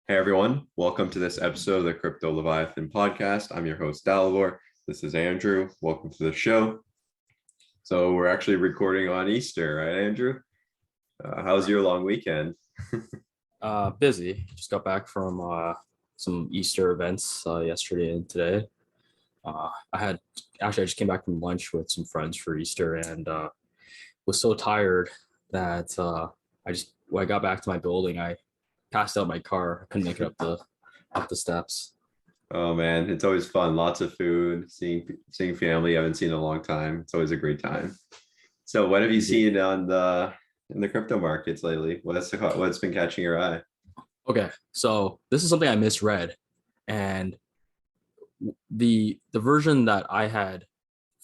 Hey everyone, welcome to this episode of the Crypto Leviathan podcast. I'm your host Dalibor. This is Andrew. Welcome to the show. So we're actually recording on Easter, right, Andrew? How's your long weekend? Busy. Just got back from some Easter events yesterday and today. I just came back from lunch with some friends for Easter and was so tired that when I got back to my building, I passed out my car. I couldn't make it up the steps. Oh man, it's always fun. Lots of food, seeing family I haven't seen in a long time. It's always a great time. So what have you Indeed. seen in the crypto markets lately? What's been catching your eye? Okay, so this is something I misread, and the version that I had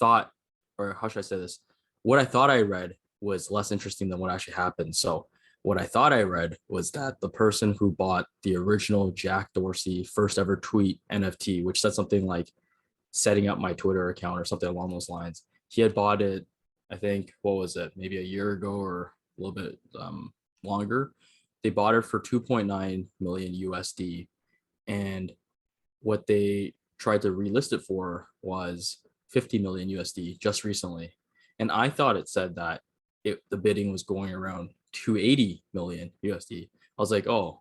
thought, or how should I say this? What I thought I read was less interesting than what actually happened. So what I thought I read was that the person who bought the original Jack Dorsey first ever tweet NFT, which said something like setting up my Twitter account or something along those lines, he had bought it, I think, what was it, maybe a year ago or a little bit longer. They bought it for 2.9 million USD. And what they tried to relist it for was 50 million USD just recently. And I thought it said that the bidding was going around 280 million USD. I was like, oh,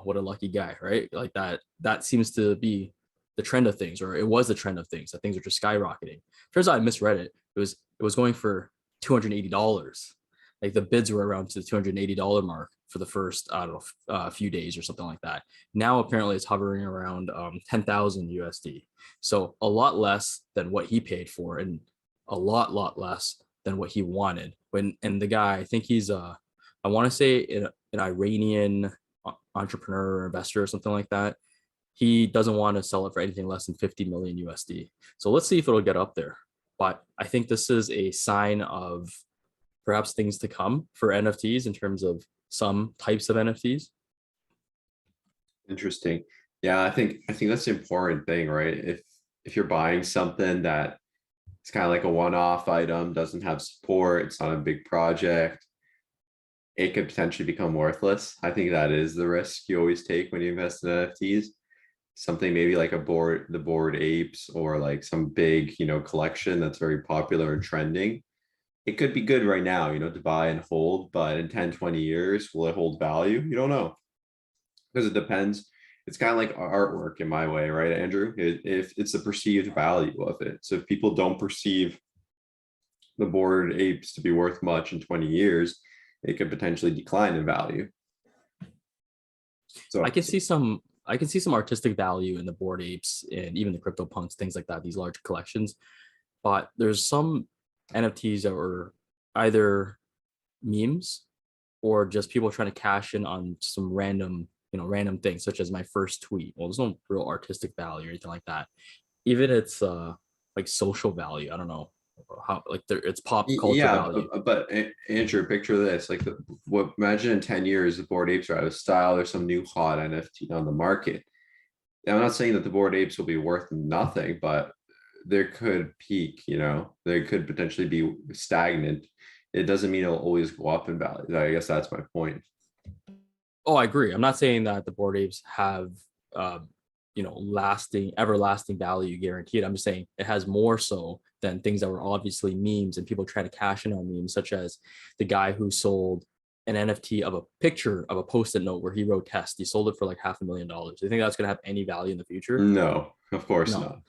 what a lucky guy, right? Like that seems to be the trend of things, or it was the trend of things, that things are just skyrocketing. Turns out I misread it. It was going for $280. Like the bids were around to the $280 mark for the first, I don't know, few days or something like that. Now apparently it's hovering around 10,000 USD. So a lot less than what he paid for, and a lot less than what he wanted. And the guy, I think he's I want to say an Iranian entrepreneur or investor or something like that. He doesn't want to sell it for anything less than 50 million USD. So let's see if it'll get up there. But I think this is a sign of perhaps things to come for NFTs in terms of some types of NFTs. Interesting. Yeah, I think that's the important thing, right? If you're buying something that it's kind of like a one-off item, doesn't have support, it's not a big project, it could potentially become worthless. I think that is the risk you always take when you invest in NFTs. Something maybe like the Bored Apes, or like some big, collection that's very popular and trending. It could be good right now, to buy and hold, but in 10, 20 years, will it hold value? You don't know, because it depends. It's kind of like artwork in my way, right, Andrew? If it's the perceived value of it. So if people don't perceive the Bored Apes to be worth much in 20 years, it could potentially decline in value. I So can see some I can see some artistic value in the Bored Apes and even the CryptoPunks, things like that, these large collections. But there's some NFTs that were either memes or just people trying to cash in on some random things, such as my first tweet. Well, there's no real artistic value or anything like that. Even it's like social value. I don't know how, like it's pop culture yeah, value. but Andrew, picture this: like what? Imagine in 10 years, the Bored Apes are out of style. There's some new hot NFT on the market. And I'm not saying that the Bored Apes will be worth nothing, but there could peak. They could potentially be stagnant. It doesn't mean it'll always go up in value. I guess that's my point. Oh, I agree. I'm not saying that the Bored Apes have everlasting value guaranteed. I'm just saying it has more so than things that were obviously memes and people trying to cash in on memes, such as the guy who sold an NFT of a picture of a post-it note where he wrote test. He sold it for like $500,000. Do you think that's going to have any value in the future? No, of course No. not.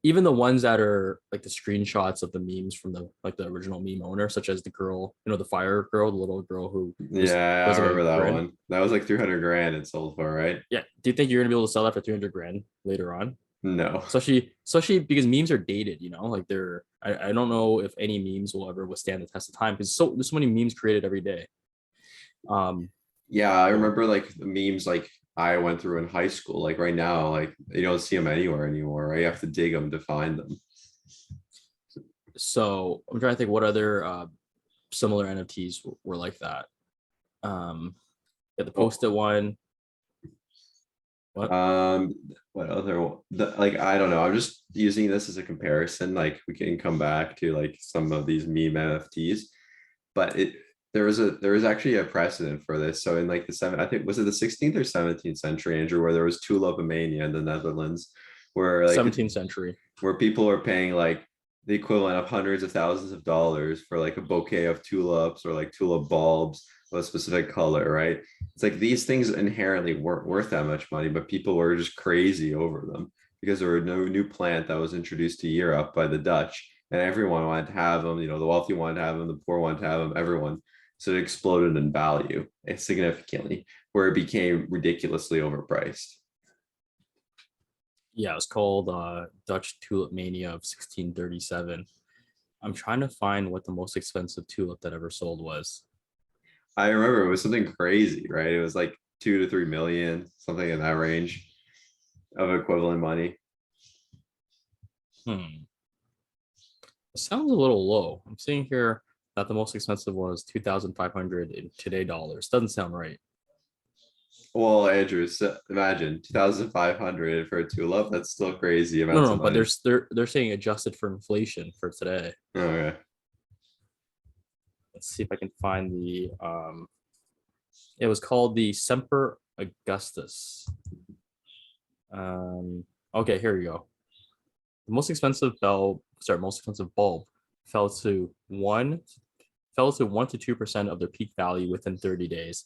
Even the ones that are like the screenshots of the memes from the original meme owner, such as the girl, the fire girl, the little girl who Yeah, I was like a remember that grin. one. That was like 300 grand it sold for, right? Yeah. Do you think you're gonna be able to sell that for 300 grand later on? No. Especially because memes are dated, like I don't know if any memes will ever withstand the test of time because there's so many memes created every day. Um, Yeah, I so remember like the memes like I went through in high school. Like right now, like you don't see them anywhere anymore, right? You have to dig them to find them. so I'm trying to think what other similar NFTs were like that. Um, yeah, the post-it Oh, one. What? um, what other like I don't know. I'm just using this as a comparison. Like we can come back to like some of these meme NFTs, but there was actually a precedent for this. So in like the seven, I think was it the 16th or 17th century, Andrew, where there was tulipomania in the Netherlands, where like 17th century. where people are paying like the equivalent of hundreds of thousands of dollars for like a bouquet of tulips or like tulip bulbs of a specific color, right? It's like these things inherently weren't worth that much money, but people were just crazy over them because there were no new plant that was introduced to Europe by the Dutch, and everyone wanted to have them. You know, the wealthy wanted to have them, the poor wanted to have them, everyone. So it exploded in value significantly, where it became ridiculously overpriced. Yeah, it was called Dutch Tulip Mania of 1637. I'm trying to find what the most expensive tulip that ever sold was. I remember it was something crazy, right? It was like 2 to 3 million, something in that range of equivalent money. Hmm. It sounds a little low. I'm seeing here that the most expensive was 2,500 in today dollars. Doesn't sound right. Well, Andrew, imagine 2,500 for a tulip. That's still crazy No, amounts no, of no, but money. they're saying adjusted for inflation for today. Okay. Let's see if I can find the it was called the Semper Augustus. Um okay, here we go. The most expensive bulb fell to 1 to 2% of their peak value within 30 days.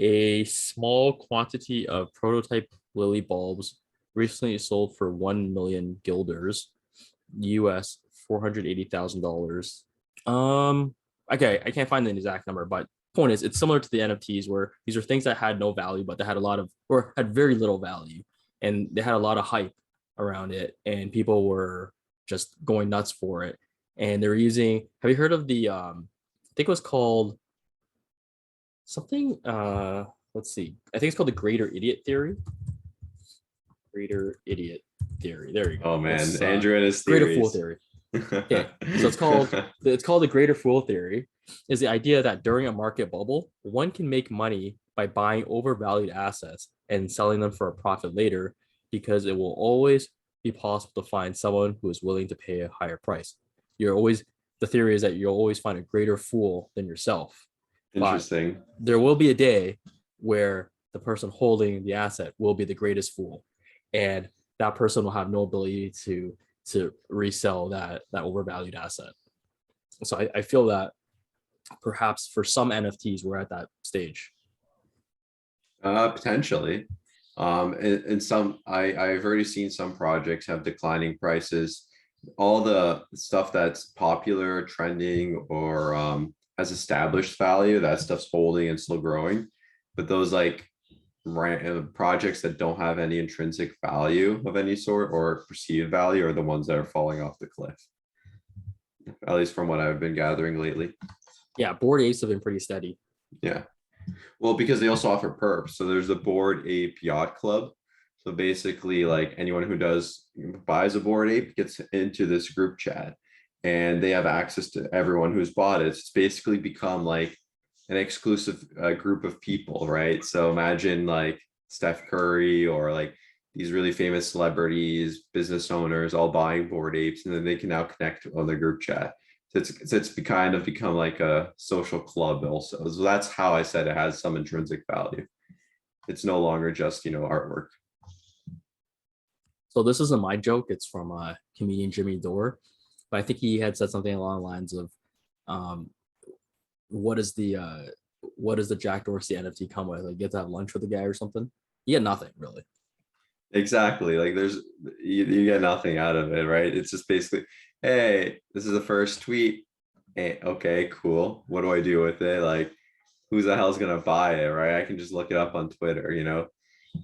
A small quantity of prototype lily bulbs recently sold for 1 million guilders, US $480,000. Okay, I can't find the exact number, but point is, it's similar to the NFTs where these are things that had no value, but they had a lot of, or had very little value, and they had a lot of hype around it, and people were just going nuts for it. And they were using, have you heard of the, I think it was called something, let's see, I think it's called the greater idiot theory. Greater idiot theory. There you go. Oh man, Let's Andrew and his greater fool theories. theory. Okay, so it's called the greater fool theory. Is the idea that during a market bubble, one can make money by buying overvalued assets and selling them for a profit later, because it will always be possible to find someone who is willing to pay a higher price. You're always The theory is that you'll always find a greater fool than yourself, but Interesting. there will be a day where the person holding the asset will be the greatest fool, and that person will have no ability to resell that overvalued asset. So I feel that perhaps for some NFTs we're at that stage. Potentially. And some I've already seen some projects have declining prices. All the stuff that's popular, trending, or has established value, that stuff's holding and still growing. But those like projects that don't have any intrinsic value of any sort or perceived value are the ones that are falling off the cliff. At least from what I've been gathering lately. Yeah, Bored Apes have been pretty steady. Yeah. Well, because they also offer perps. So there's the Bored Ape Yacht Club. So basically, like anyone who buys a Bored Ape gets into this group chat, and they have access to everyone who's bought it. It's basically become like an exclusive group of people, right? So imagine like Steph Curry or like these really famous celebrities, business owners, all buying Bored Apes, and then they can now connect on the group chat. So it's kind of become like a social club also. So that's how I said it has some intrinsic value. It's no longer just, artwork. So this isn't my joke, it's from comedian Jimmy Dore, but I think he had said something along the lines of, um, what is the Jack Dorsey NFT come with? Like, you get to have lunch with the guy or something. You get nothing really. Exactly. Like you get nothing out of it, right? It's just basically, hey, this is the first tweet. Hey, okay, cool. What do I do with it? Like, who the hell's gonna buy it, right? I can just look it up on Twitter,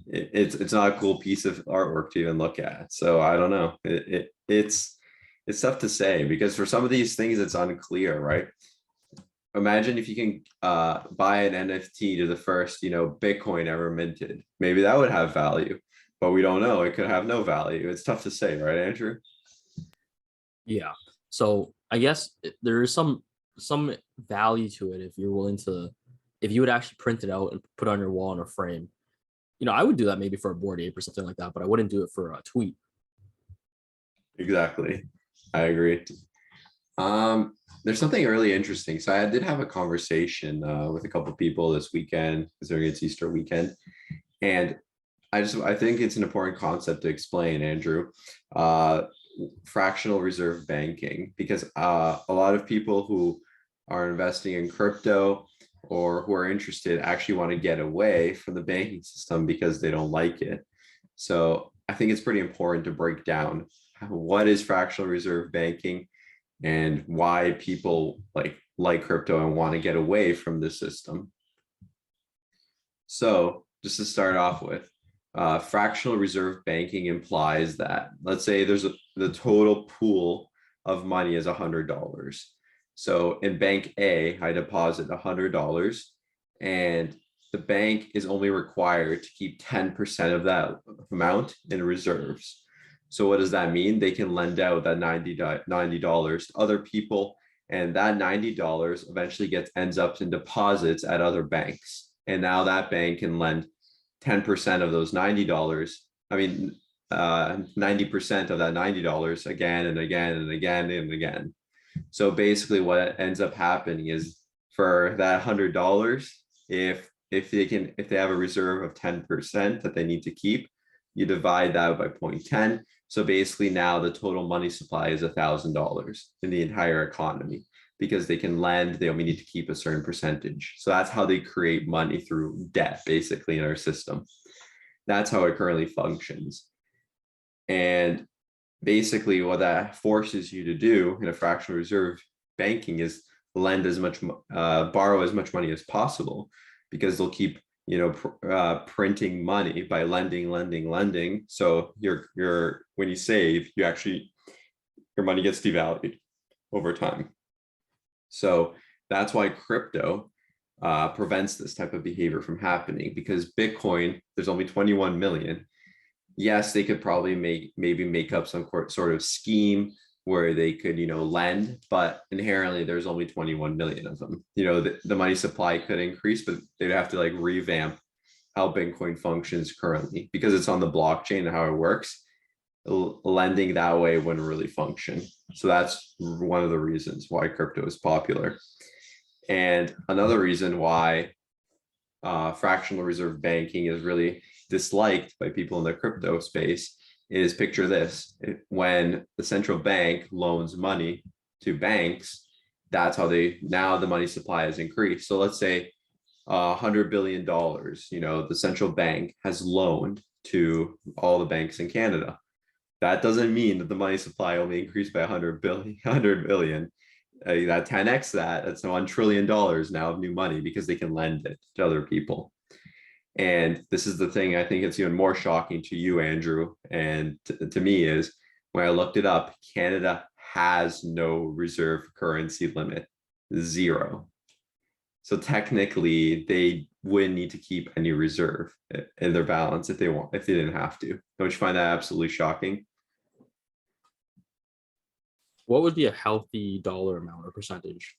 it's not a cool piece of artwork to even look at. So I don't know. It's tough to say because for some of these things it's unclear, right? Imagine if you can buy an NFT to the first, Bitcoin ever minted. Maybe that would have value, but we don't know. It could have no value. It's tough to say, right, Andrew? Yeah. So I guess there is some value to it if you're willing to, if you would actually print it out and put it on your wall in a frame. I would do that maybe for a Bored Ape or something like that, but I wouldn't do it for a tweet. Exactly. I agree. There's something really interesting. So I did have a conversation with a couple of people this weekend, considering it's Easter weekend, and I think it's an important concept to explain, Andrew. Uh, Fractional reserve banking, because a lot of people who are investing in crypto or who are interested actually want to get away from the banking system because they don't like it. So I think it's pretty important to break down what is fractional reserve banking and why people like crypto and want to get away from the system. So just to start off with, fractional reserve banking implies that, let's say the total pool of money is $100. So in bank A, I deposit $100, and the bank is only required to keep 10% of that amount in reserves. So what does that mean? They can lend out that $90 to other people, and that $90 eventually ends up in deposits at other banks. And now that bank can lend 10% of those $90. I mean, 90% of that $90 again and again and again and again. So basically what ends up happening is, for that $100, if they have a reserve of 10% that they need to keep, you divide that by 0.10. So basically now the total money supply is $1,000 in the entire economy, because they can lend, they only need to keep a certain percentage. So that's how they create money, through debt, basically, in our system. That's how it currently functions. And basically what that forces you to do in a fractional reserve banking is borrow as much money as possible, because they'll keep printing money by lending. So when you save, your money gets devalued over time. So that's why crypto prevents this type of behavior from happening, because Bitcoin, there's only 21 million. Yes, they could probably make up some sort of scheme where they could, lend, but inherently there's only 21 million of them. The money supply could increase, but they'd have to revamp how Bitcoin functions currently, because it's on the blockchain and how it works. Lending that way wouldn't really function. So that's one of the reasons why crypto is popular. And another reason why fractional reserve banking is really disliked by people in the crypto space is, picture this: when the central bank loans money to banks, that's how now the money supply has increased. So let's say $100 billion, the central bank has loaned to all the banks in Canada. That doesn't mean that the money supply only increased by 100 billion. That 10x that's $1 trillion now of new money, because they can lend it to other people. And this is the thing I think it's even more shocking to you, Andrew, and to me, is when I looked it up, Canada has no reserve currency limit, zero. So technically, they wouldn't need to keep any reserve in their balance if they didn't have to. Don't you find that absolutely shocking? What would be a healthy dollar amount or percentage?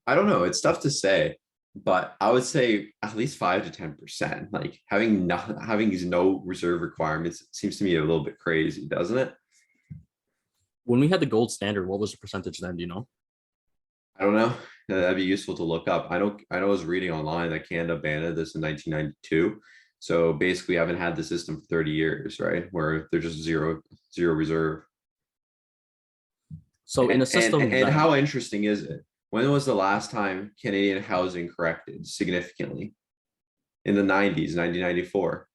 I don't know. It's tough to say, but I would say at least 5 to 10%. Like having no reserve requirements seems to me a little bit crazy, doesn't it? When we had the gold standard, what was the percentage then? Do you know? I don't know. That'd be useful to look up. I was reading online that Canada banned this in 1992. So basically, I haven't had the system for 30 years, right? Where there's just zero reserve. So in a system and how interesting is it? When was the last time Canadian housing corrected significantly? In the 90s, 1994.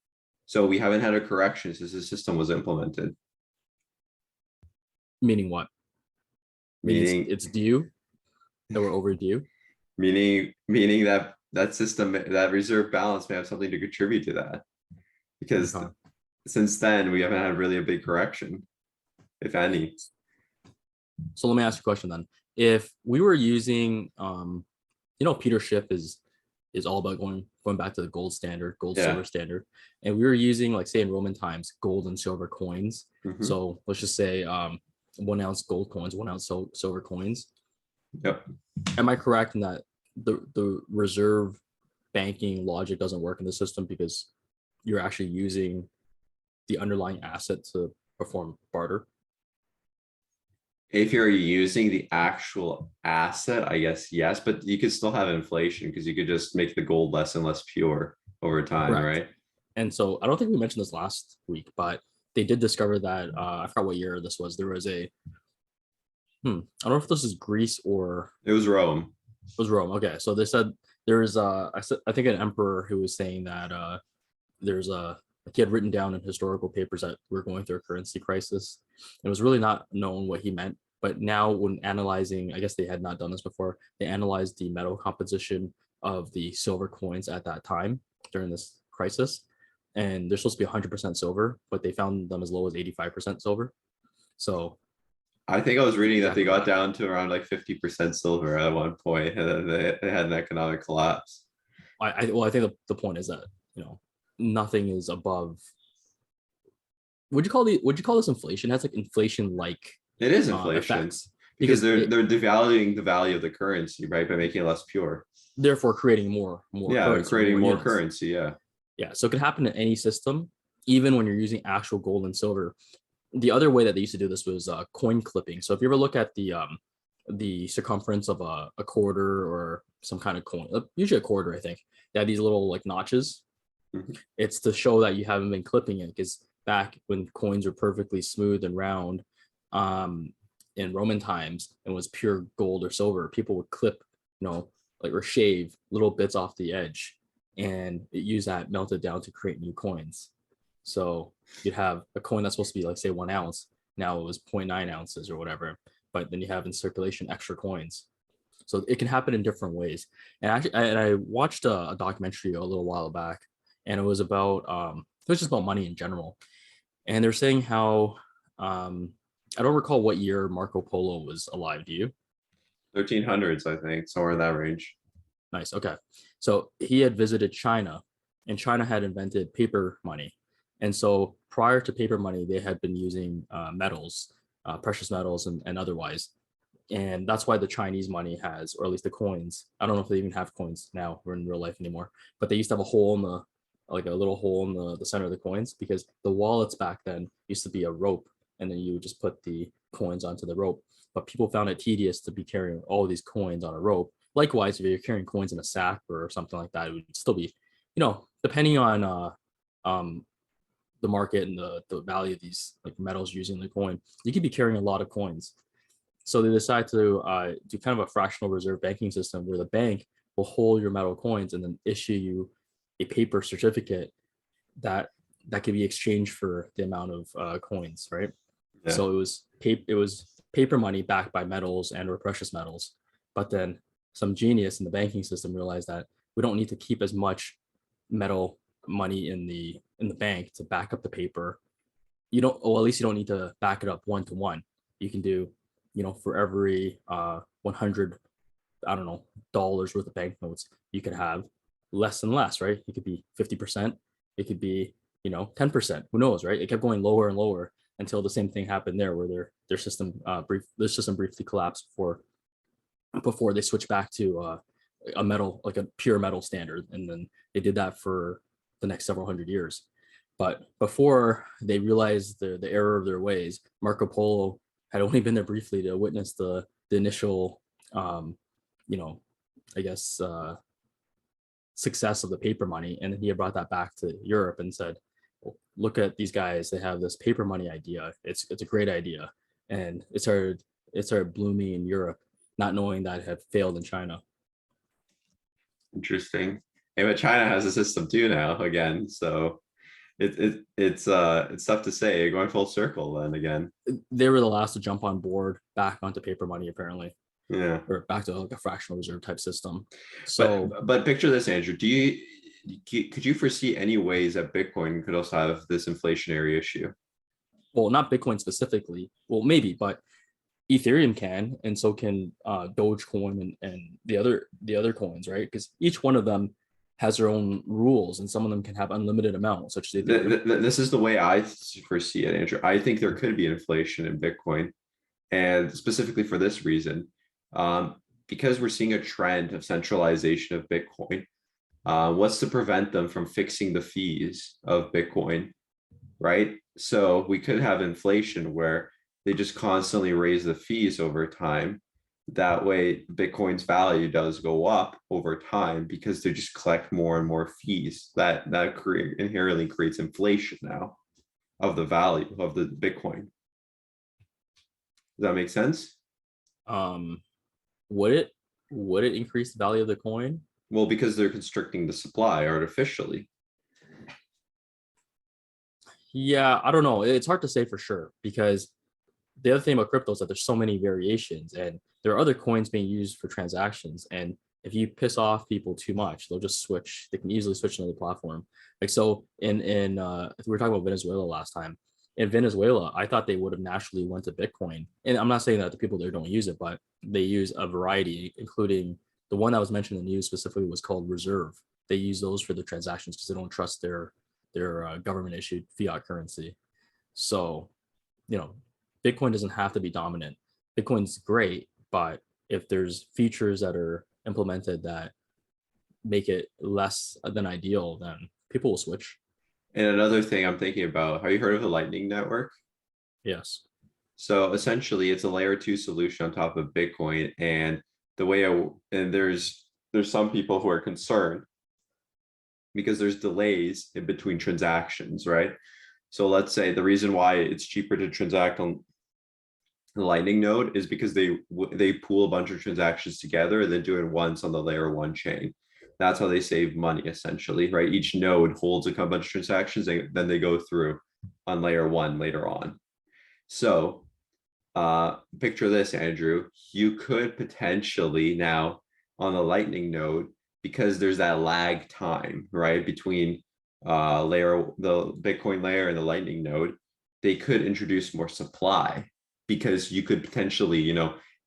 So we haven't had a correction since the system was implemented. Meaning what? Meaning it's due, that we're overdue. Meaning that system, that reserve balance may have something to contribute to that, because since then we haven't had really a big correction, if any. So let me ask you a question then. If we were using, Peter Schiff is all about going back to the gold standard, silver standard, and we were using, like, say in Roman times, gold and silver coins. Mhm. So let's just say 1 ounce gold coins, 1 ounce silver coins. Yep. Am I correct in that the reserve banking logic doesn't work in the system, because you're actually using the underlying asset to perform barter? If you're using the actual asset, I guess yes, but you could still have inflation because you could just make the gold less and less pure over time, Correct. right? And so I don't think we mentioned this last week, but they did discover that I forgot what year this was. There was a I don't know if this is Greece or It was Rome. it was Rome. Okay, so they said there's I think an emperor who was saying that there's a like he had written down in historical papers that we're going through a currency crisis. It was really not known what he meant, but now when analyzing, I guess they had not done this before. They analyzed the metal composition of the silver coins at that time during this crisis, and they're supposed to be 100% silver, but they found them as low as 85% silver. So I think I was reading that they exactly got that. down to around like 50% silver at one point, and then they had an economic collapse. I think the point is that nothing is above. Would you call this inflation? It has like inflation like It is inflation effects because because it they're devaluing the value of the currency, right, by making it less pure. therefore creating more Yeah, they're currency or creating more more units. currency. Yeah, Yeah, so it can happen in any system, even when you're using actual gold and silver. The other way that they used to do this was coin clipping. So if you ever look at the circumference of a quarter or some kind of coin, usually a quarter, I think, they have these little like notches. Mhm. It's to show that you haven't been clipping it because back when coins were perfectly smooth and round, um, in Roman times and was pure gold or silver, people would clip, like or shave little bits off the edge and use that melted down to create new coins. So you'd have a coin that's supposed to be like say 1 ounce. Now it was zero point 0.9 ounces or whatever. But then you have in circulation extra coins. So it can happen in different ways. And actually, I watched a documentary a little while back, and it was just about money in general. And they're saying how I don't recall what year Marco Polo was alive. Do you? 1300s, I think, somewhere in that range. Nice. Okay. So he had visited China, and China had invented paper money. And so prior to paper money, they had been using metals, precious metals, and otherwise. And that's why the Chinese money has, or at least the coins. I don't know if they even have coins now or in real life anymore, but they used to have a hole in like a little hole in the center of the coins because the wallets back then used to be a rope, and then you would just put the coins onto the rope. But people found it tedious to be carrying all these coins on a rope. Likewise, if you're carrying coins in a sack or something like that, it would still be, depending on um, the market and the value of these like metals using the coin, you could be carrying a lot of coins. So they decide to do kind of a fractional reserve banking system where the bank will hold your metal coins and then issue you a paper certificate that that could be exchanged for the amount of coins, right? Yeah, So it was paper money backed by metals and or precious metals. But then some genius in the banking system realized that we don't need to keep as much metal money in the bank to back up the paper. You don't, or at least you don't need to back it up 1 to 1. You can do, for every 100, I don't know, dollars worth of banknotes, you could have less and less, right? It could be 50%. It could be, 10%. Who knows, right? It kept going lower and lower until the same thing happened there, where their system briefly collapsed before they switched back to a metal, like a pure metal standard, and then they did that for the next several hundred years. But before they realized the error of their ways, Marco Polo had only been there briefly to witness the initial, um, you know, I guess success of the paper money, and then he had brought that back to Europe and said, well, "Look at these guys; they have this paper money idea. It's a great idea," and it started blooming in Europe, not knowing that it had failed in China. interesting. Hey, but China has a system too now again, so it's tough to say. Going full circle then again. They were the last to jump on board back onto paper money, apparently, Yeah. or back to like a fractional reserve type system. So, But picture this, Andrew. Could you foresee any ways that Bitcoin could also have this inflationary issue? well, not Bitcoin specifically. Well, maybe, but Ethereum can, and so can Dogecoin and the other coins, right? Because each one of them has their own rules, and some of them can have unlimited amounts, such as Ethereum. This is the way I foresee it, Andrew. I think there could be inflation in Bitcoin, and specifically for this reason, um, because we're seeing a trend of centralization of Bitcoin. What's to prevent them from fixing the fees of Bitcoin, right? So we could have inflation where they just constantly raise the fees over time. That way, Bitcoin's value does go up over time because they just collect more and more fees. Inherently creates inflation now of the value of the Bitcoin. Does that make sense? Um, would it increase the value of the coin? Well, because they're constricting the supply artificially. Yeah, I don't know. It's hard to say for sure because the other thing about crypto is that there's so many variations and there are other coins being used for transactions. And if you piss off people too much, they'll just switch. They can easily switch to another platform. Like so if we were talking about Venezuela last time. In Venezuela, I thought they would have naturally went to Bitcoin. And I'm not saying that the people there don't use it, but they use a variety, including the one that was mentioned in the news specifically was called Reserve. They use those for the transactions because they don't trust their government issued fiat currency. So, Bitcoin doesn't have to be dominant. Bitcoin's great, but if there's features that are implemented that make it less than ideal, then people will switch. And another thing I'm thinking about, have you heard of the Lightning Network? Yes. So essentially, it's a layer 2 solution on top of Bitcoin. And the way and there's some people who are concerned because there's delays in between transactions, right? So let's say the reason why it's cheaper to transact on the Lightning node is because they pool a bunch of transactions together and then do it once on the layer 1 chain. That's how they save money essentially, right? Each node holds a bunch of transactions and then they go through on layer 1 later on. So picture this, Andrew. You could potentially now on the Lightning node, because there's that lag time, right, between the Bitcoin layer and the Lightning node, they could introduce more supply because you could potentially,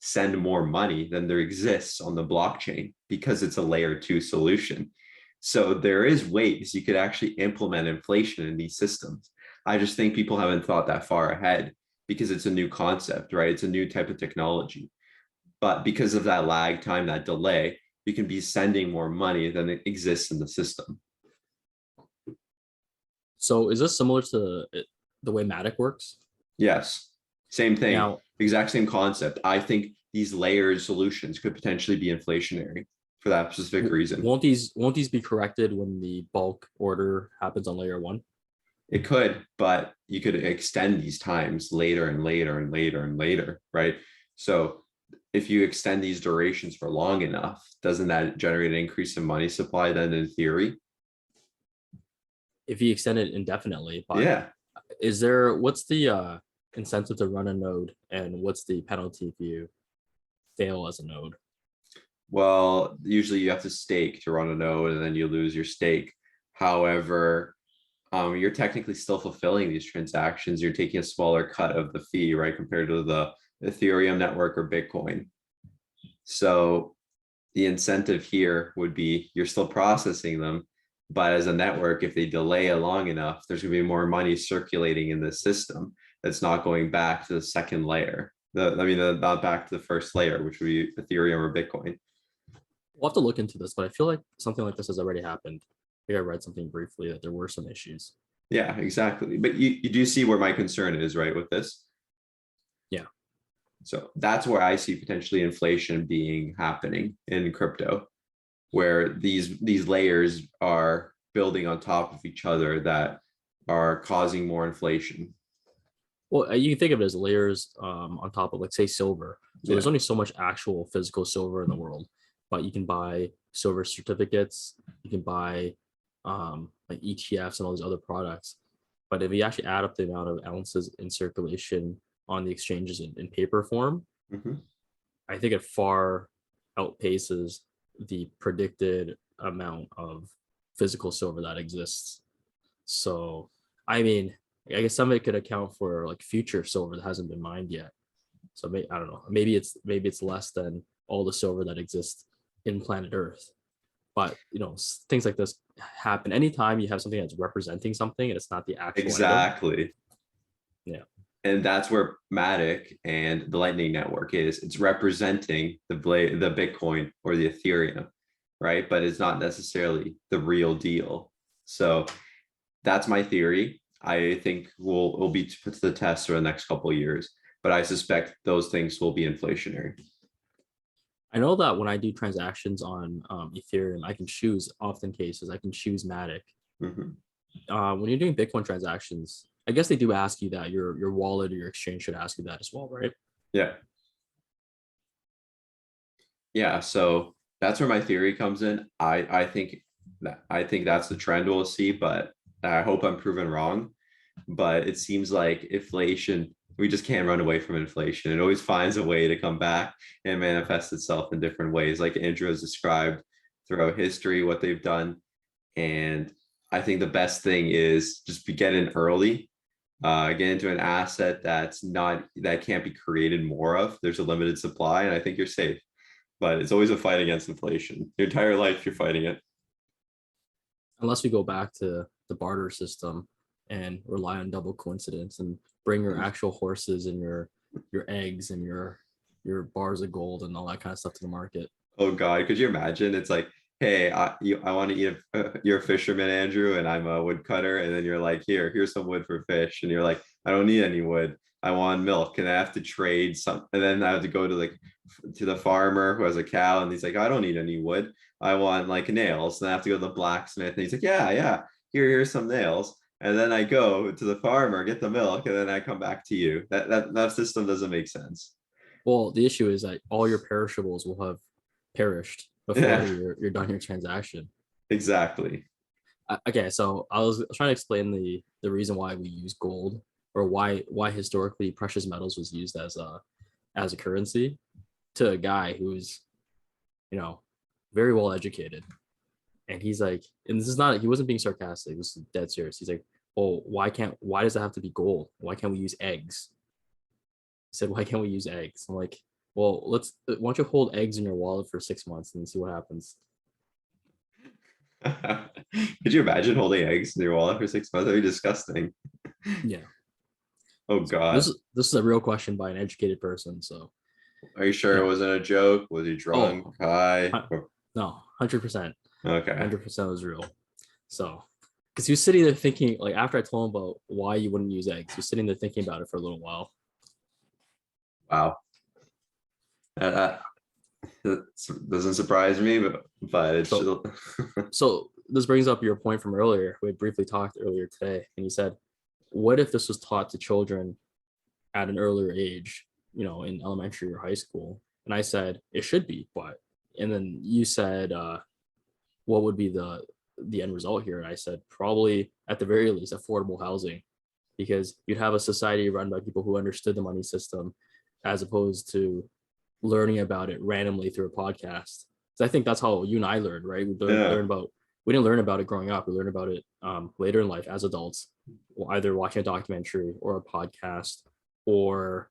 send more money than there exists on the blockchain because it's a layer 2 solution. So there is ways you could actually implement inflation in these systems. I just think people haven't thought that far ahead because it's a new concept, right? It's a new type of technology. But because of that lag time, that delay, you can be sending more money than it exists in the system. So is this similar to the way Matic works? Yes, same thing, Now, exact same concept. I think these layered solutions could potentially be inflationary for that specific reason. won't these be corrected when the bulk order happens on layer 1? It could, but you could extend these times later and later and later and later, right? So if you extend these durations for long enough, doesn't that generate an increase in money supply then in theory? If you extend it indefinitely, but Yeah. what's the incentive to run a node and what's the penalty if you fail as a node? Well, usually you have to stake to run a node and then you lose your stake. However, you're technically still fulfilling these transactions. You're taking a smaller cut of the fee, right, compared to the Ethereum network or Bitcoin. So the incentive here would be you're still processing them, but as a network, if they delay it long enough, there's going to be more money circulating in the system that's not going back to the second layer. Not back to the first layer, which would be Ethereum or Bitcoin. We'll have to look into this, but I feel like something like this has already happened. I think I read something briefly that there were some issues. Yeah, exactly. But you do see where my concern is, right, with this? Yeah. So that's where I see potentially inflation happening in crypto, where these layers are building on top of each other that are causing more inflation. Well, you can think of it as layers on top of, like, say, silver. So there's Yeah. only so much actual physical silver in the world, but you can buy silver certificates. You can buy like ETFs and all these other products. But if you actually add up the amount of ounces in circulation on the exchanges in paper form, Mhm. I think it far outpaces the predicted amount of physical silver that exists. So, I mean, I guess some of it could account for like future silver that hasn't been mined yet. So I don't know. Maybe it's less than all the silver that exists in planet Earth. But things like this happen anytime you have something that's representing something and it's not the actual item. Exactly. Yeah. And that's where Matic and the Lightning Network is. It's representing the Bitcoin or the Ethereum, right? But it's not necessarily the real deal. So that's my theory. I think will be put to the test for the next couple of years. but I suspect those things will be inflationary. I know that when I do transactions on Ethereum, I can choose, often cases, I can choose Matic. Mhm. When you're doing Bitcoin transactions, I guess they do ask you that your wallet or your exchange should ask you that as well, right? Yeah. Yeah, so that's where my theory comes in. I think that's the trend we'll see, but I hope I'm proven wrong. But it seems like inflation, we just can't run away from inflation. It always finds a way to come back and manifest itself in different ways, like Andrew has described throughout history, what they've done. And I think the best thing is just get in early, get into an asset that can't be created more of. There's a limited supply, and I think you're safe. But it's always a fight against inflation. Your entire life, you're fighting it. Unless we go back to the barter system and rely on double coincidence and bring your actual horses and your eggs and your bars of gold and all that kind of stuff to the market. Oh God, could you imagine? It's like, hey, I want to eat you're a fisherman, Andrew, and I'm a woodcutter, and then you're like, here's some wood for fish, and you're like, I don't need any wood. I want milk, and I have to trade some, and then I have to go to the farmer who has a cow, and he's like, I don't need any wood. I want like nails, and I have to go to the blacksmith, and he's like, yeah, here's some nails. And then I go to the farmer, get the milk, and then I come back to you. That system doesn't make sense. Well, the issue is that all your perishables will have perished before Yeah, you're done your transaction. exactly. Okay, so I was trying to explain the reason why we use gold, or why historically precious metals was used as a currency, to a guy who's, you know, very well educated. And he's like, and this is not, he wasn't being sarcastic, this is dead serious. He's like, oh, why does it have to be gold? Why can't we use eggs? He said, why can't we use eggs? I'm like, well, why don't you hold eggs in your wallet for 6 months and see what happens? Could you imagine holding eggs in your wallet for 6 months? That'd be disgusting. Yeah. Oh So this God. is this is a real question by an educated person. So Are you sure it yeah. wasn't a joke? Was he drunk? Oh, High? no, 100%, Okay. 100% was real. So, because he was sitting there thinking, like after I told him about why you wouldn't use eggs, he was sitting there thinking about it for a little while. Wow. Uh, that doesn't surprise me, but it's So, still so this brings up your point from earlier. We had briefly talked earlier today, and you said, what if this was taught to children at an earlier age, in elementary or high school? And I said it should be, but, and then you said, what would be the end result here? And I said probably at the very least affordable housing, because you'd have a society run by people who understood the money system, as opposed to learning about it randomly through a podcast. So I think that's how you and I learned, right? yeah. We didn't learn about it growing up. We learned about it later in life as adults, either watching a documentary or a podcast, or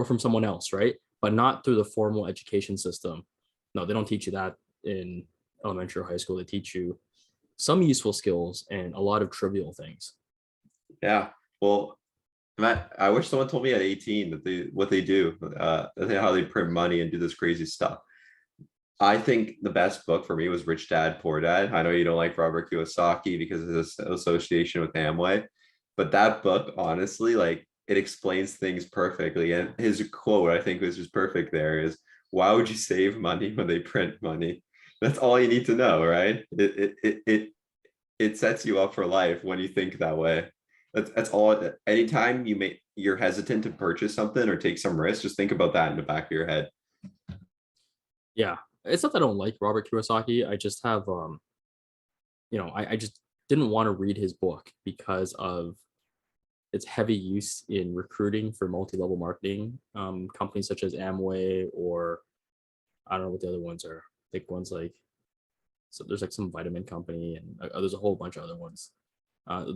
from someone else, right? But not through the formal education system. No, they don't teach you that in elementary or high school. They teach you some useful skills and a lot of trivial things. Yeah. Well, Matt, I wish someone told me at 18 that what they do, how they print money and do this crazy stuff. I think the best book for me was Rich Dad Poor Dad. I know you don't like Robert Kiyosaki because of his association with Amway, but that book, honestly, like it explains things perfectly. And his quote, I think, was just perfect there is, why would you save money when they print money? That's all you need to know, right? It sets you up for life when you think that way. That's all. Anytime you're hesitant to purchase something or take some risk, just think about that in the back of your head. Yeah, it's not that I don't like Robert Kiyosaki. I just have I just didn't want to read his book because of its heavy use in recruiting for multi-level marketing companies such as Amway, or I don't know what the other ones are. I think ones like, so there's like some vitamin company, and there's a whole bunch of other ones.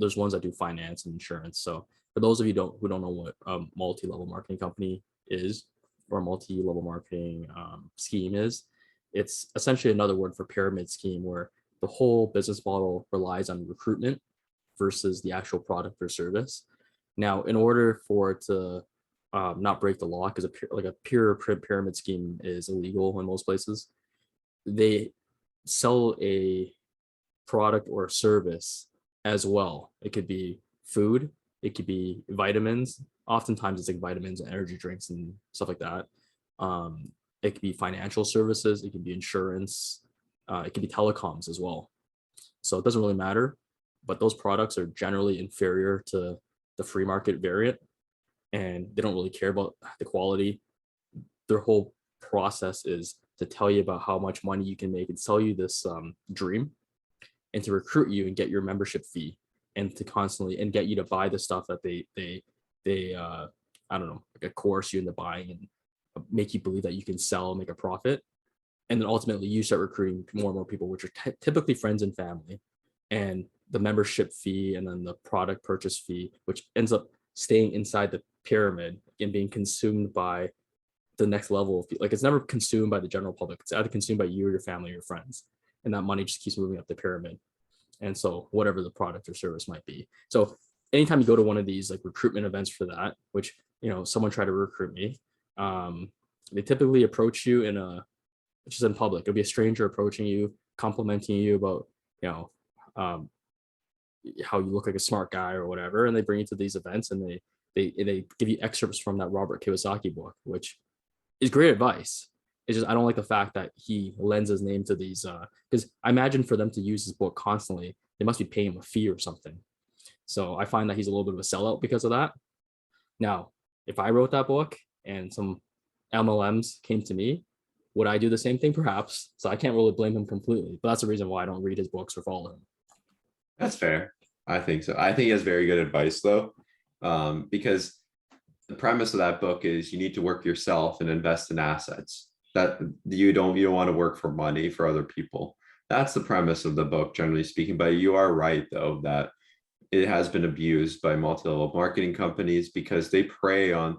There's ones that do finance and insurance. So for those of you who don't know what a multi-level marketing company is, or a multi-level marketing scheme is, it's essentially another word for pyramid scheme, where the whole business model relies on recruitment versus the actual product or service. Now, in order for it to not break the law, because a pure pyramid scheme is illegal in most places, they sell a product or service as well. It could be food, It could be vitamins. Oftentimes it's like vitamins and energy drinks and stuff like that. It could be financial services. It could be insurance. It could be telecoms as well. So it doesn't really matter, but those products are generally inferior to the free market variant, and they don't really care about the quality. Their whole process is to tell you about how much money you can make and sell you this dream, and to recruit you and get your membership fee, and to constantly and get you to buy the stuff that they I don't know, like coerce you into buying and make you believe that you can sell and make a profit. And then ultimately you start recruiting more and more people, which are typically friends and family, and the membership fee and then the product purchase fee, which ends up staying inside the pyramid and being consumed by the next level of, like, it's never consumed by the general public. It's either consumed by you or your family or your friends, and that money just keeps moving up the pyramid. And so whatever the product or service might be. So anytime you go to one of these like recruitment events for that, which, you know, someone tried to recruit me, they typically approach you in a, just in public. It'll be a stranger approaching you, complimenting you about, you know, how you look like a smart guy or whatever, and they bring you to these events, and they give you excerpts from that Robert Kiyosaki book, which is great advice. It's just I don't like the fact that he lends his name to these, because I imagine for them to use his book constantly, they must be paying him a fee or something. So I find that he's a little bit of a sellout because of that. Now, if I wrote that book and some MLMs came to me, would I do the same thing? Perhaps. So I can't really blame him completely, but that's the reason why I don't read his books or follow him. That's fair. I think so. I think he has very good advice though, because the premise of that book is you need to work yourself and invest in assets. That you don't want to work for money for other people. That's the premise of the book, generally speaking. But you are right though that it has been abused by multi-level marketing companies because they prey on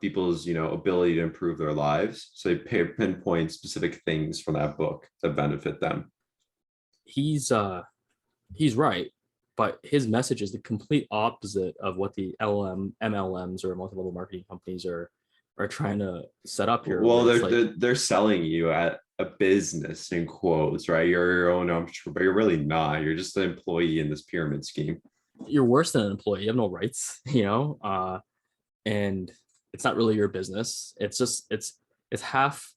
people's ability to improve their lives. So they pinpoint specific things from that book that benefit them. He's right, but his message is the complete opposite of what the MLMs or multi-level marketing companies are trying to set up here. Well, they're selling you at a business in quotes, right? You're your own entrepreneur, but you're really not. You're just an employee in this pyramid scheme. You're worse than an employee. You have no rights, and it's not really your business. It's just it's half.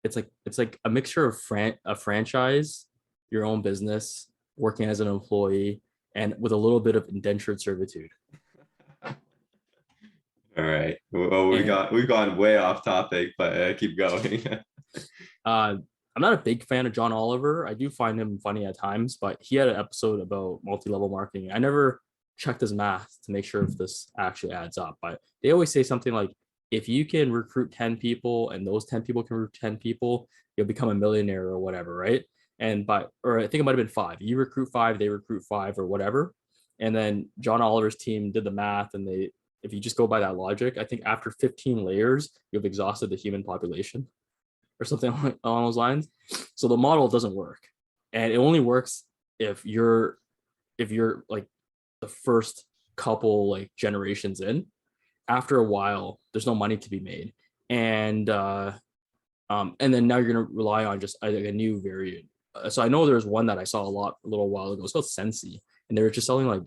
It's like a mixture of a franchise, your own business, working as an employee, and with a little bit of indentured servitude. All right. Well, we've gone way off topic, but keep going. I'm not a big fan of John Oliver. I do find him funny at times, but he had an episode about multi-level marketing. I never checked his math to make sure if this actually adds up, but they always say something like, if you can recruit 10 people and those 10 people can recruit 10 people, you'll become a millionaire or whatever, right? Or I think it might have been 5. You recruit 5, they recruit 5 or whatever. And then John Oliver's team did the math, and if you just go by that logic, I think after 15 layers, you've exhausted the human population or something along those lines. So the model doesn't work. And it only works if you're like the first couple like generations in. After a while, there's no money to be made. And then now you're going to rely on just a new variant. So I know there's one that I saw a little while ago. It's called Sensi, and they were just selling like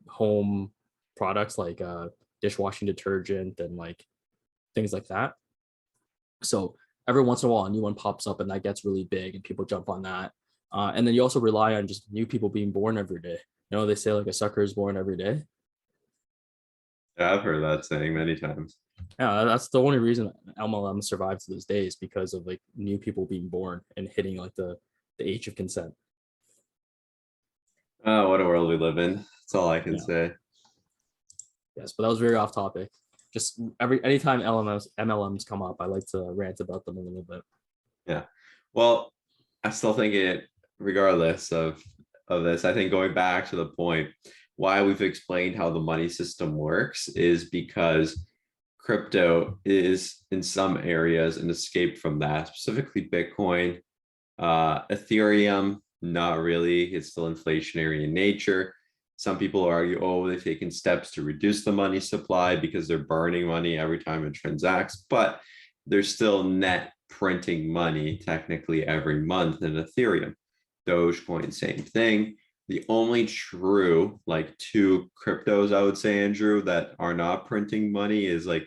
home products like dishwashing detergent and like things like that. So every once in a while, a new one pops up, and that gets really big, and people jump on that. And then you also rely on just new people being born every day. They say like a sucker is born every day. Yeah, I've heard that saying many times. Yeah, that's the only reason MLM survives to this day is because of like new people being born and hitting like the age of consent. Oh, what a world we live in. That's all I can say. Yes, but that was very off topic. Just anytime MLMs come up, I like to rant about them a little bit. Yeah. Well, I still think it, regardless of this, I think going back to the point why we've explained how the money system works is because crypto is in some areas an escape from that, specifically Bitcoin. Ethereum, not really. It's still inflationary in nature. Some people argue, oh, they've taken steps to reduce the money supply because they're burning money every time it transacts, but they're still net printing money technically every month in Ethereum. Dogecoin, same thing. The only true like two cryptos I would say, Andrew, that are not printing money is like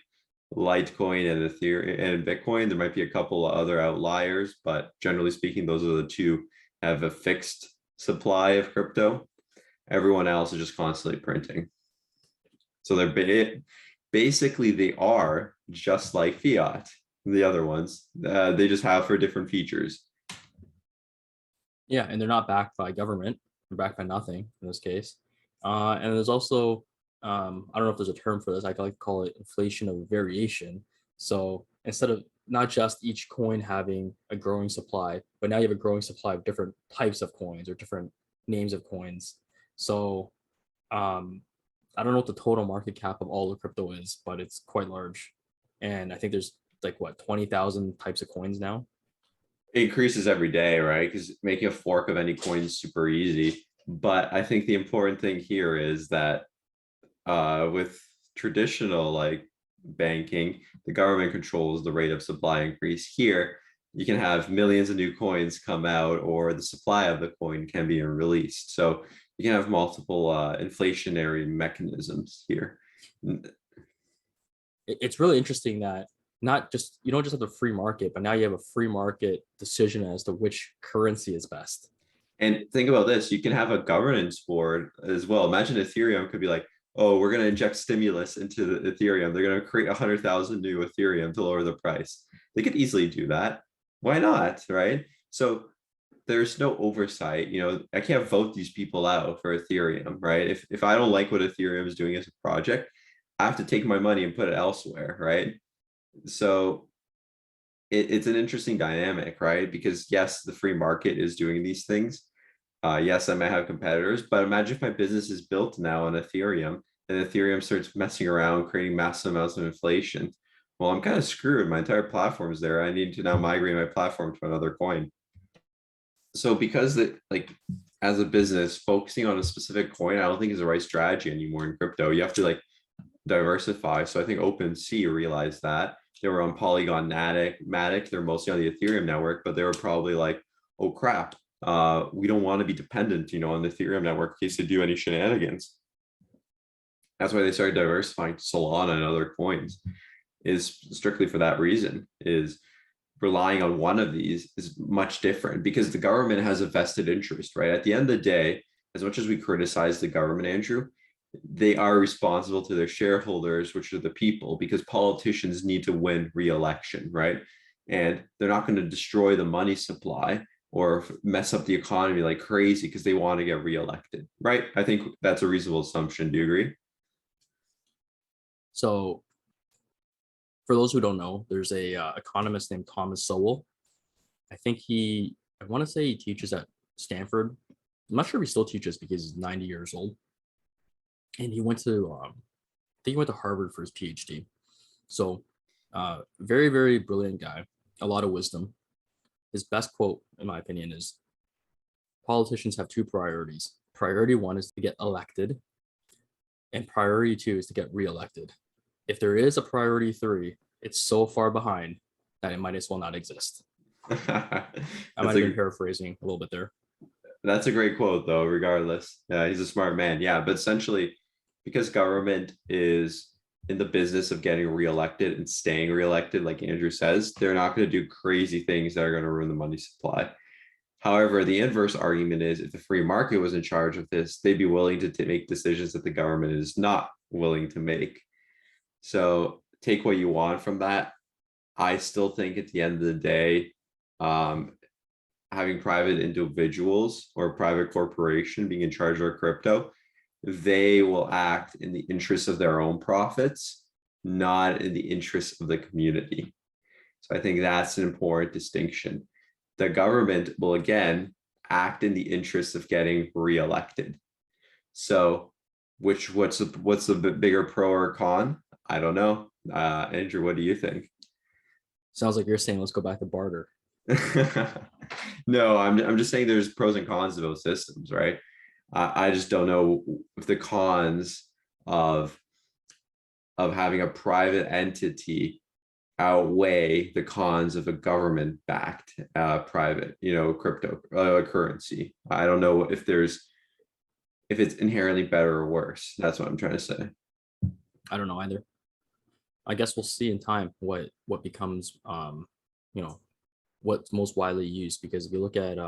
Litecoin and Ethereum and Bitcoin. There might be a couple of other outliers, but generally speaking, those are the two have a fixed supply of crypto. Everyone else is just constantly printing. So basically they are just like fiat, the other ones. They just have for different features. Yeah, and they're not backed by government. They're backed by nothing in this case. And there's also, I don't know if there's a term for this. I like to call it inflation of variation. So instead of not just each coin having a growing supply, but now you have a growing supply of different types of coins or different names of coins. So I don't know what the total market cap of all the crypto is, but it's quite large. And I think there's like what 20,000 types of coins now. It increases every day, right? Because making a fork of any coin is super easy. But I think the important thing here is that with traditional like banking, the government controls the rate of supply increase. Here, you can have millions of new coins come out, or the supply of the coin can be released. So you can have multiple inflationary mechanisms here. It's really interesting that not just you don't just have the free market, but now you have a free market decision as to which currency is best. And think about this, you can have a governance board as well. Imagine Ethereum could be like, oh, we're going to inject stimulus into the Ethereum. They're going to create 100,000 new Ethereum to lower the price. They could easily do that. Why not? Right. So there's no oversight. I can't vote these people out for Ethereum. Right. If I don't like what Ethereum is doing as a project, I have to take my money and put it elsewhere. Right. So it's an interesting dynamic, right? Because yes, the free market is doing these things. Yes, I might have competitors, but imagine if my business is built now on Ethereum and Ethereum starts messing around, creating massive amounts of inflation. Well, I'm kind of screwed. My entire platform is there. I need to now migrate my platform to another coin. So because like as a business, focusing on a specific coin, I don't think is the right strategy anymore in crypto. You have to like diversify. So I think OpenSea realized that. They were on Polygon Matic. They're mostly on the Ethereum network, but they were probably like, oh crap, we don't want to be dependent, on the Ethereum network in case they do any shenanigans. That's why they started diversifying to Solana and other coins, is strictly for that reason, is relying on one of these is much different because the government has a vested interest, right? At the end of the day, as much as we criticize the government, Andrew, they are responsible to their shareholders, which are the people, because politicians need to win re-election, right? And they're not going to destroy the money supply or mess up the economy like crazy because they want to get re-elected, right? I think that's a reasonable assumption. Do you agree? So for those who don't know, there's a economist named Thomas Sowell. I want to say he teaches at Stanford. I'm not sure if he still teaches because he's 90 years old. And he went to, I think he went to Harvard for his PhD. So very, very brilliant guy, a lot of wisdom. His best quote, in my opinion, is politicians have two priorities. Priority one is to get elected, and priority two is to get reelected. If there is a priority three, it's so far behind that it might as well not exist. I might have been paraphrasing a little bit there. That's a great quote, though, regardless. He's a smart man. Yeah, but essentially, because government is in the business of getting reelected and staying reelected, like Andrew says, they're not going to do crazy things that are going to ruin the money supply. However, the inverse argument is if the free market was in charge of this, they'd be willing to make decisions that the government is not willing to make. So take what you want from that. I still think at the end of the day, having private individuals or private corporation being in charge of our crypto, they will act in the interest of their own profits, not in the interest of the community. So I think that's an important distinction. The government will again act in the interest of getting reelected. So what's the bigger pro or con? I don't know. Andrew, what do you think? Sounds like you're saying let's go back to barter. No, I'm just saying there's pros and cons to those systems, right? I just don't know if the cons of having a private entity outweigh the cons of a government backed private crypto currency. I don't know if there's if it's inherently better or worse. That's what I'm trying to say. I don't know either. I guess we'll see in time what becomes you know what's most widely used, because if you look at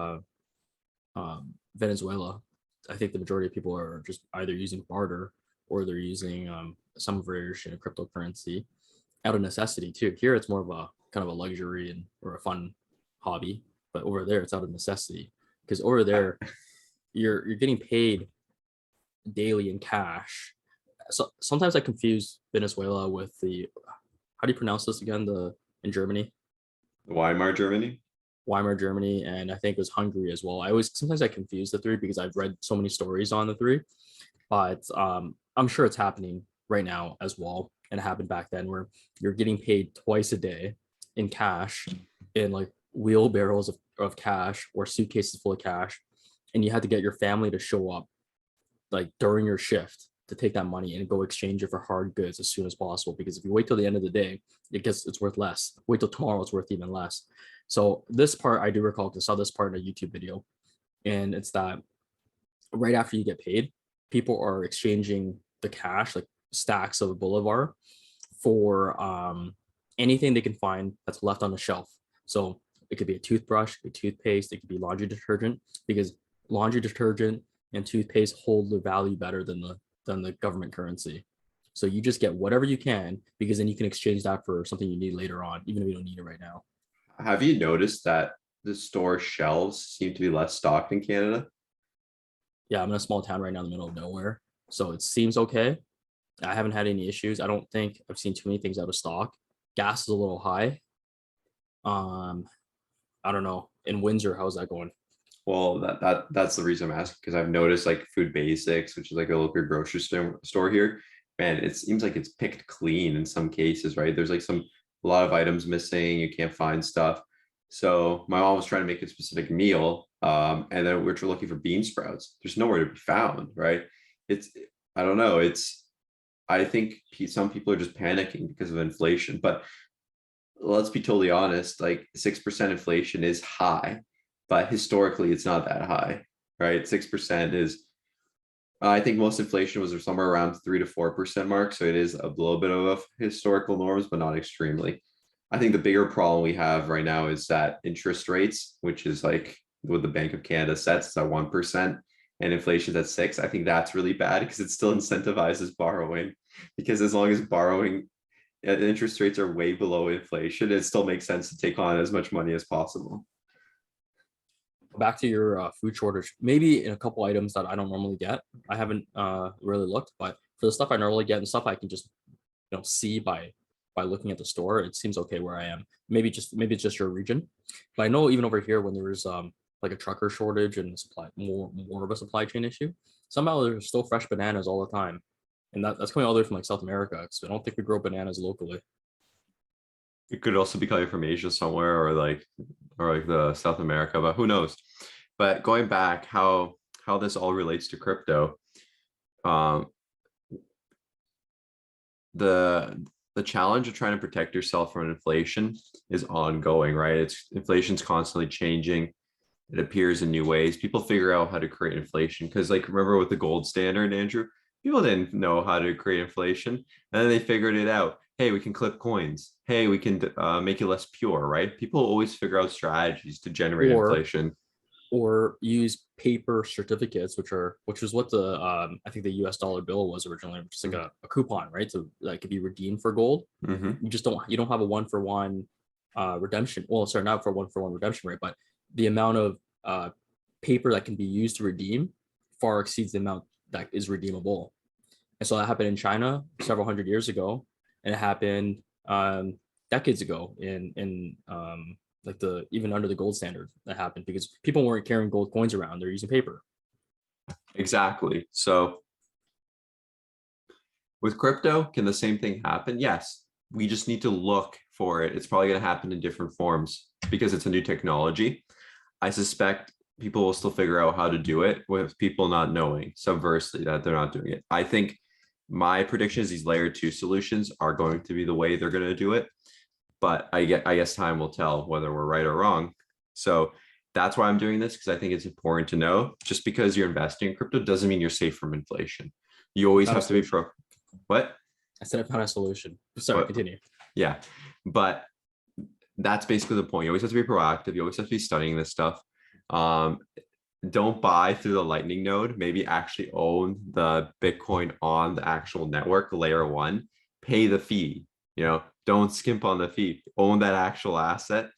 Venezuela, I think the majority of people are just either using barter or they're using some version of cryptocurrency out of necessity too. Here it's more of a kind of a luxury and or a fun hobby, but over there it's out of necessity, because over there you're getting paid daily in cash. So sometimes I confuse Venezuela with the, how do you pronounce this again? The in Germany, Weimar, Germany. Weimar Germany, and I think it was Hungary as well. I always sometimes I confuse the three because I've read so many stories on the three, but I'm sure it's happening right now as well, and it happened back then where you're getting paid twice a day in cash, in like wheelbarrows of cash or suitcases full of cash, and you had to get your family to show up like during your shift to take that money and go exchange it for hard goods as soon as possible. Because if you wait till the end of the day, it's worth less. Wait till tomorrow, it's worth even less. So this part I do recall because I saw this part in a YouTube video, and it's that right after you get paid, people are exchanging the cash, like stacks of a bolivar, for anything they can find that's left on the shelf. So it could be a toothbrush, it could be toothpaste, it could be laundry detergent, because laundry detergent and toothpaste hold the value better than the government currency. So you just get whatever you can, because then you can exchange that for something you need later on, even if you don't need it right now. Have you noticed that the store shelves seem to be less stocked in Canada? Yeah, I'm in a small town right now in the middle of nowhere, so it seems okay. I haven't had any issues. I don't think I've seen too many things out of stock. Gas is a little high. Um, I don't know. In Windsor, how's that going? Well, that's the reason I'm asking, because I've noticed like Food Basics, which is like a local grocery store here. Man, it seems like it's picked clean in some cases, right? There's like a lot of items missing. You can't find stuff. So my mom was trying to make a specific meal, and then we're looking for bean sprouts. There's nowhere to be found, right? It's I don't know. I think some people are just panicking because of inflation, but let's be totally honest, like 6% inflation is high, but historically it's not that high, right? 6% is, I think most inflation was somewhere around 3 to 4% mark. So it is a little bit of a historical norms, but not extremely. I think the bigger problem we have right now is that interest rates, which is like what the Bank of Canada sets, is at 1%, and inflation's at 6. I think that's really bad because it still incentivizes borrowing. Because as long as borrowing interest rates are way below inflation, it still makes sense to take on as much money as possible. Back to your food shortage, maybe in a couple items that I don't normally get. I haven't really looked, but for the stuff I normally get and stuff I can just see by looking at the store, it seems okay where I am. Maybe it's just your region, but I know even over here when there was like a trucker shortage and supply more of a supply chain issue, somehow there's still fresh bananas all the time, and that's coming all the way from like South America. Because I don't think we grow bananas locally. It could also be coming from Asia somewhere, or like the South America, but who knows? But going back, how this all relates to crypto, um, the the challenge of trying to protect yourself from inflation is ongoing, right? Inflation's constantly changing. It appears in new ways. People figure out how to create inflation because, like, remember with the gold standard, Andrew, people didn't know how to create inflation, and then they figured it out. Hey, we can clip coins. Hey, we can make it less pure, right? People always figure out strategies to generate or inflation. or use paper certificates, which is what the I think the U.S. dollar bill was originally, which is like a coupon, right? So that could be redeemed for gold. Mm-hmm. You don't have a one for one redemption. Well, sorry, not for one redemption rate, but the amount of paper that can be used to redeem far exceeds the amount that is redeemable. And so that happened in China several hundred years ago, and it happened decades ago in like the even under the gold standard that happened because people weren't carrying gold coins around; they're using paper. Exactly. So with crypto, can the same thing happen? Yes. We just need to look for it. It's probably going to happen in different forms because it's a new technology. I suspect people will still figure out how to do it with people not knowing subversely that they're not doing it. I think my prediction is these layer two solutions are going to be the way they're going to do it. But I guess time will tell whether we're right or wrong. So that's why I'm doing this, because I think it's important to know. Just because you're investing in crypto doesn't mean you're safe from inflation. You always Found a have to be solution. what? I said I found a solution. Sorry, What? continue. Yeah, but that's basically the point. You always have to be proactive. You always have to be studying this stuff. Um, don't buy through the Lightning node. Maybe actually own the Bitcoin on the actual network, layer one. Pay the fee. Don't skimp on the fee. Own that actual asset.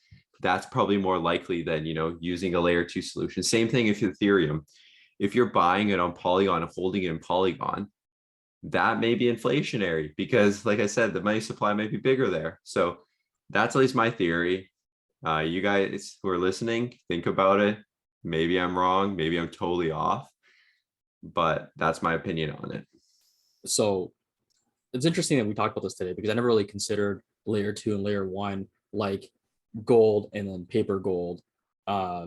That's probably more likely than using a layer two solution. Same thing if Ethereum. If you're buying it on Polygon and holding it in Polygon, that may be inflationary because, like I said, the money supply may be bigger there. So that's at least my theory. You guys who are listening, think about it. Maybe I'm wrong. Maybe I'm totally off, but that's my opinion on it. So it's interesting that we talked about this today because I never really considered layer two and layer one like gold and then paper gold, uh,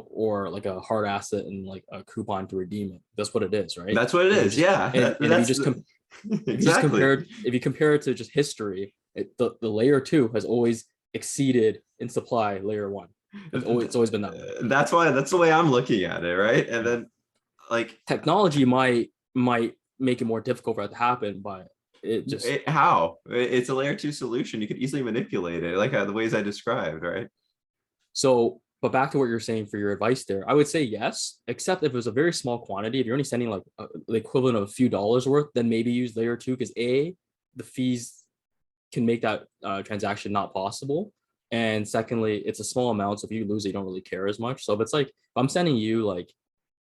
or like a hard asset and like a coupon to redeem it. That's what it is, right? That's what it And if you is. just Yeah, and if you that's just exactly. if you compare it to just history, the layer two has always exceeded in supply layer one. It's always been that way. That's the way I'm looking at it, right? And then like Technology might make it more difficult for that to happen, but it just how it's a layer two solution. You could easily manipulate it, like the ways I described, right? so. But back to what you're saying for your advice there, I would say yes, except if it was a very small quantity. If you're only sending like the equivalent of a few dollars worth, then maybe use layer two because the fees can make that transaction not possible. And secondly, it's a small amount. So if you lose it, you don't really care as much. So if it's like, if I'm sending you like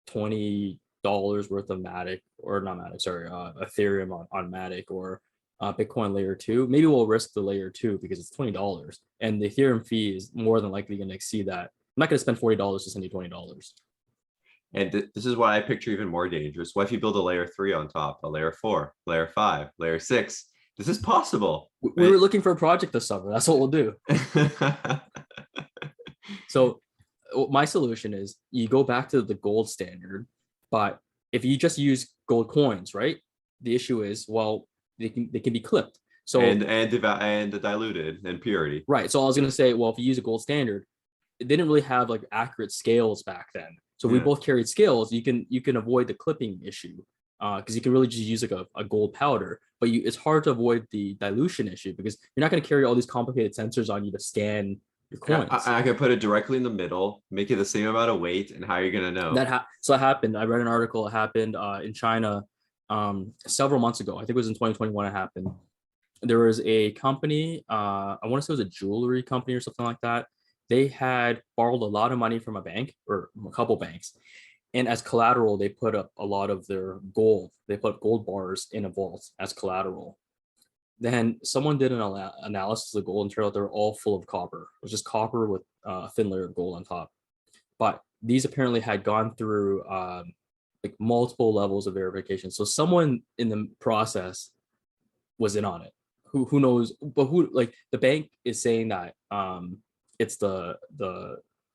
$20 worth of Matic or not Matic, sorry, Ethereum on Matic or Bitcoin layer two, maybe we'll risk the layer two because it's $20 and the Ethereum fee is more than likely going to exceed that. I'm not going to spend $40 to send you $20. And this is why I picture even more dangerous. What if you build a layer three on top, a layer four, layer five, layer six? This is possible, We right? were looking for a project this summer. That's what we'll do. So my solution is you go back to the gold standard, but if you just use gold coins, right? The issue is, well, they can be clipped. So and diluted and purity. right. So I was gonna say, well, if you use a gold standard, they didn't really have like accurate scales back then. So we Yeah. both carried scales. You can avoid the clipping issue because you can really just use like a gold powder. But it's hard to avoid the dilution issue because you're not going to carry all these complicated sensors on you to scan your coins. I could put it directly in the middle, make it the same amount of weight, and how you're gonna know? So that happened. I read an article. It happened in China several months ago. I think it was in 2021. It happened. There was a company. I want to say it was a jewelry company or something like that. They had borrowed a lot of money from a bank or a couple banks, and as collateral, they put up a lot of their gold. They put gold bars in a vault as collateral. Then someone did an analysis of the gold and turned out they're all full of copper. It was just copper with a thin layer of gold on top. But these apparently had gone through like multiple levels of verification. So someone in the process was in on it. Who knows? But who like the bank is saying that it's the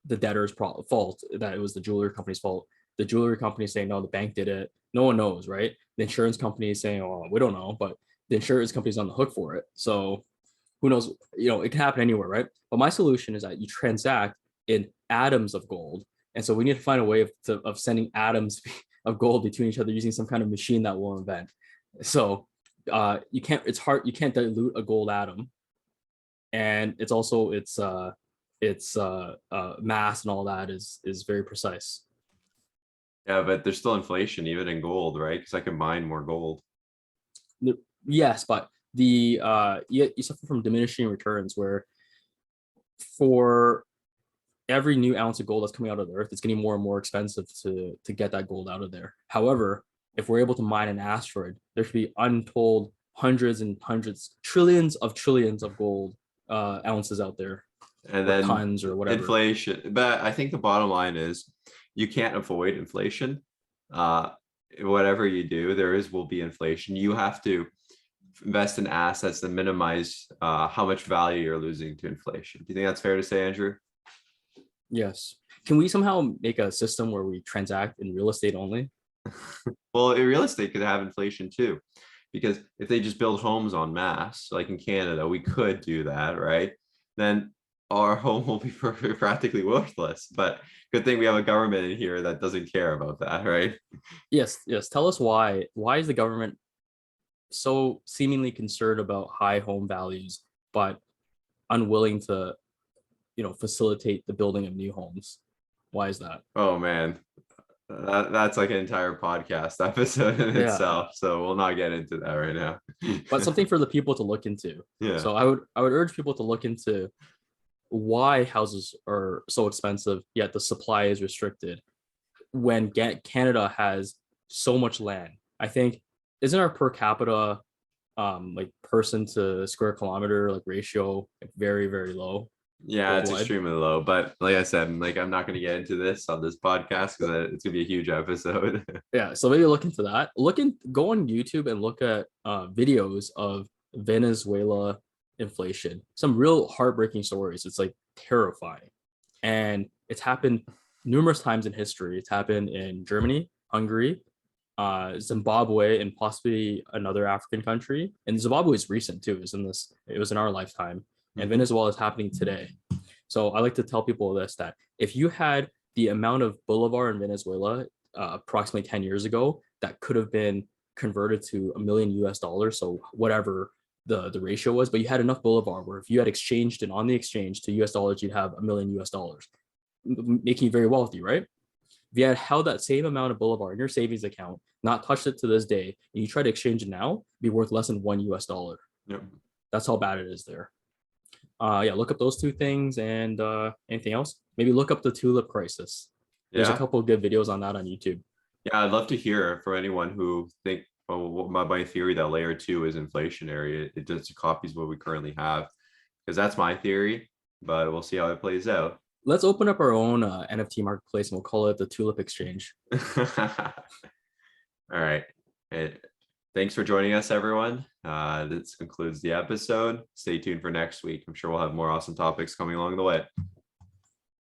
debtor's fault, that it was the jewelry company's fault. The jewelry company is saying no, the bank did it. No one knows, right? The insurance company is saying, oh, we don't know, but the insurance company's on the hook for it. So who knows? It can happen anywhere, right? But my solution is that you transact in atoms of gold, and so we need to find a way of sending atoms of gold between each other using some kind of machine that we'll invent. So you can't. It's hard. You can't dilute a gold atom, and it's also its mass and all that is very precise. Yeah, but there's still inflation even in gold, right? Because I can mine more gold. Yes, but you suffer from diminishing returns where for every new ounce of gold that's coming out of the earth, it's getting more and more expensive to get that gold out of there. However, if we're able to mine an asteroid, there should be untold hundreds and hundreds, trillions of gold ounces out there, And or then tons or whatever. inflation. But I think the bottom line is you can't avoid inflation. Uh, Whatever you do, will be inflation. You have to invest in assets that minimize how much value you're losing to inflation. Do you think that's fair to say, Andrew? Yes. Can we somehow make a system where we transact in real estate only? Well, in real estate could have inflation too, because if they just build homes en masse, like in Canada, we could do that, right? Then our home will be practically worthless. But good thing we have a government in here that doesn't care about that, right? Yes, yes. Tell us why. Why is the government so seemingly concerned about high home values, but unwilling to, facilitate the building of new homes? Why is that? Oh man, that's like an entire podcast episode in Yeah, yeah. itself. So we'll not get into that right now. But something for the people to look into. Yeah. So I would urge people to look into why houses are so expensive, yet the supply is restricted when Canada has so much land. I think isn't our per capita like person to square kilometer like ratio like very very low Yeah, it's worldwide? extremely low. But like I said, like I'm not gonna get into this on this podcast because it's gonna be a huge episode. Yeah, so maybe look into that. Go on YouTube and look at videos of Venezuela inflation. Some real heartbreaking stories. It's like terrifying, and it's happened numerous times in history. It's happened in Germany, Hungary, Zimbabwe, and possibly another African country. And Zimbabwe is recent too. It was in our lifetime, and Venezuela is happening today. So I like to tell people this, that if you had the amount of bolivar in Venezuela approximately 10 years ago, that could have been converted to a million US dollars. So whatever the ratio was, but you had enough bolivar where if you had exchanged it on the exchange to US dollars, you'd have a million US dollars, making you very wealthy, right? If you had held that same amount of bolivar in your savings account, not touched it to this day, and you try to exchange it now, it'd be worth less than one US dollar. Yep. That's how bad it is there. Yeah, look up those two things, and anything else? Maybe look up the tulip crisis. There's a Yeah. couple of good videos on that on YouTube. Yeah, I'd love to hear from anyone who think, well, my theory that layer two is inflationary. It just copies what we currently have, because that's my theory. But we'll see how it plays out. Let's open up our own NFT marketplace, and we'll call it the Tulip Exchange. All right. Thanks for joining us, everyone. This concludes the episode. Stay tuned for next week. I'm sure we'll have more awesome topics coming along the way.